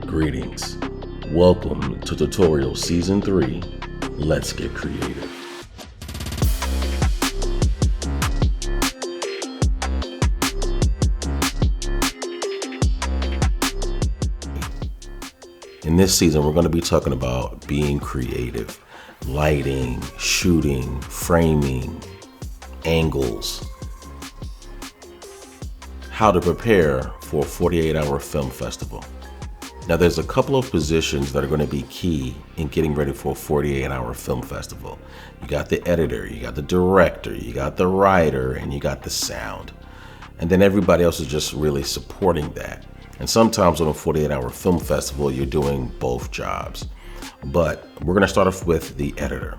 Greetings. Welcome to Tutorial Season 3. Let's get creative. In this season, we're going to be talking about being creative, lighting, shooting, framing, angles, how to prepare for a 48-hour film festival. Now, there's a couple of positions that are going to be key in getting ready for a 48-hour film festival. You got the editor, you got the director, you got the writer, and you got the sound. And then everybody else is just really supporting that. And sometimes on a 48-hour film festival, you're doing both jobs. But we're going to start off with the editor.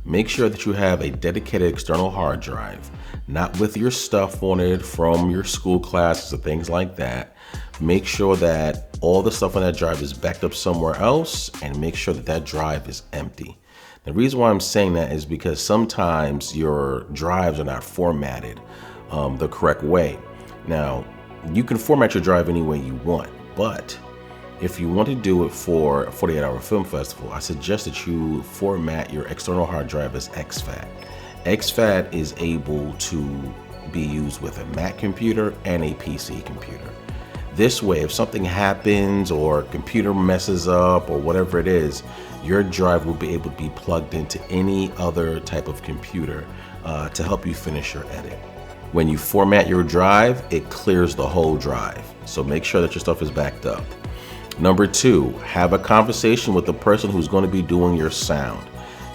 Make sure that you have a dedicated external hard drive, not with your stuff on it from your school classes or things like that. Make sure that all the stuff on that drive is backed up somewhere else, and make sure that that drive is empty. The reason why I'm saying that is because sometimes your drives are not formatted the correct way. Now, you can format your drive any way you want, but if you want to do it for a 48-hour film festival, I suggest that you format your external hard drive as exFAT. exFAT is able to be used with a Mac computer and a PC computer. This way, if something happens or computer messes up or whatever it is, your drive will be able to be plugged into any other type of computer to help you finish your edit. When you format your drive, it clears the whole drive. So make sure that your stuff is backed up. Number 2, have a conversation with the person who's going to be doing your sound.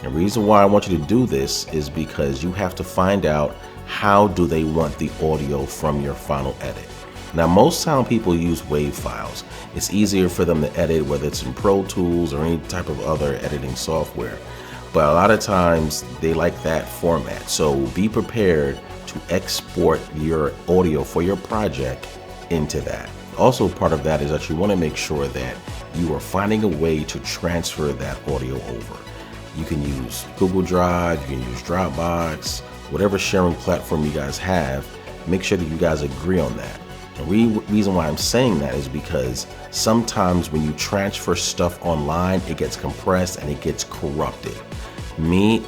The reason why I want you to do this is because you have to find out how do they want the audio from your final edit. Now, most sound people use WAV files. It's easier for them to edit, whether it's in Pro Tools or any type of other editing software. But a lot of times they like that format. So be prepared to export your audio for your project into that. Also, part of that is that you want to make sure that you are finding a way to transfer that audio over. You can use Google Drive, you can use Dropbox, whatever sharing platform you guys have. Make sure that you guys agree on that. The reason why I'm saying that is because sometimes when you transfer stuff online, it gets compressed and it gets corrupted.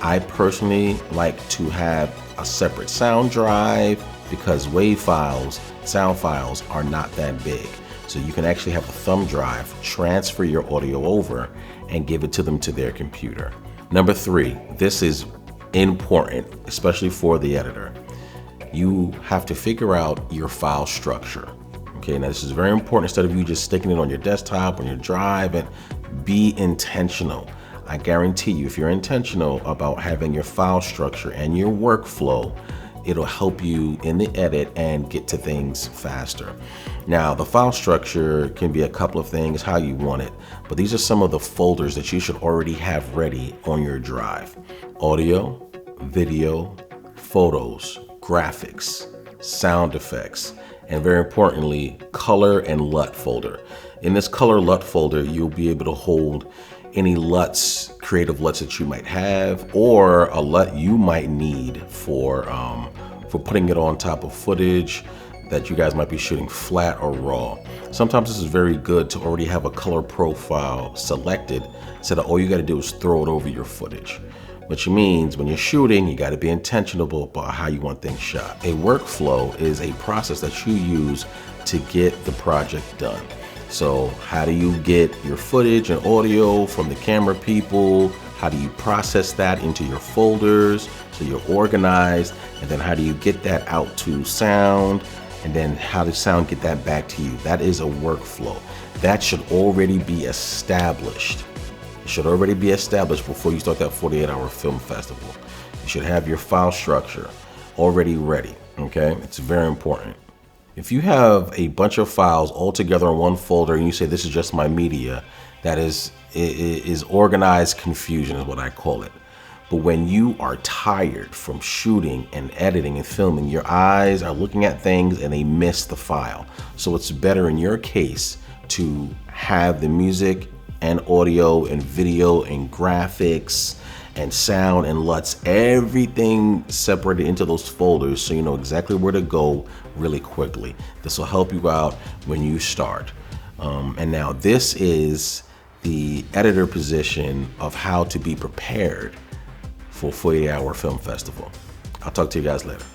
I personally like to have a separate sound drive because WAV files, sound files are not that big. So you can actually have a thumb drive, transfer your audio over and give it to them to their computer. Number 3, this is important, especially for the editor. You have to figure out your file structure. Okay, now this is very important. Instead of you just sticking it on your desktop, on your drive, and be intentional. I guarantee you, if you're intentional about having your file structure and your workflow, it'll help you in the edit and get to things faster. Now, the file structure can be a couple of things, how you want it, but these are some of the folders that you should already have ready on your drive. Audio, video, photos, graphics, sound effects, and very importantly, color and LUT folder. In this color LUT folder, you'll be able to hold any LUTs, creative LUTs that you might have, or a LUT you might need for putting it on top of footage that you guys might be shooting flat or raw. Sometimes this is very good to already have a color profile selected so that all you got to do is throw it over your footage. Which means when you're shooting, you got to be intentional about how you want things shot. A workflow is a process that you use to get the project done. So how do you get your footage and audio from the camera people? How do you process that into your folders so you're organized? And then how do you get that out to sound? And then how does sound get that back to you? That is a workflow. That should already be established. It should already be established before you start that 48-hour film festival. You should have your file structure already ready, okay? It's very important. If you have a bunch of files all together in one folder and you say this is just my media, that is organized confusion is what I call it. But when you are tired from shooting and editing and filming, your eyes are looking at things and they miss the file. So it's better in your case to have the music and audio and video and graphics and sound and LUTs, everything separated into those folders so you know exactly where to go really quickly. This will help you out when you start. And now this is the editor position of how to be prepared for 48-hour film festival. I'll talk to you guys later.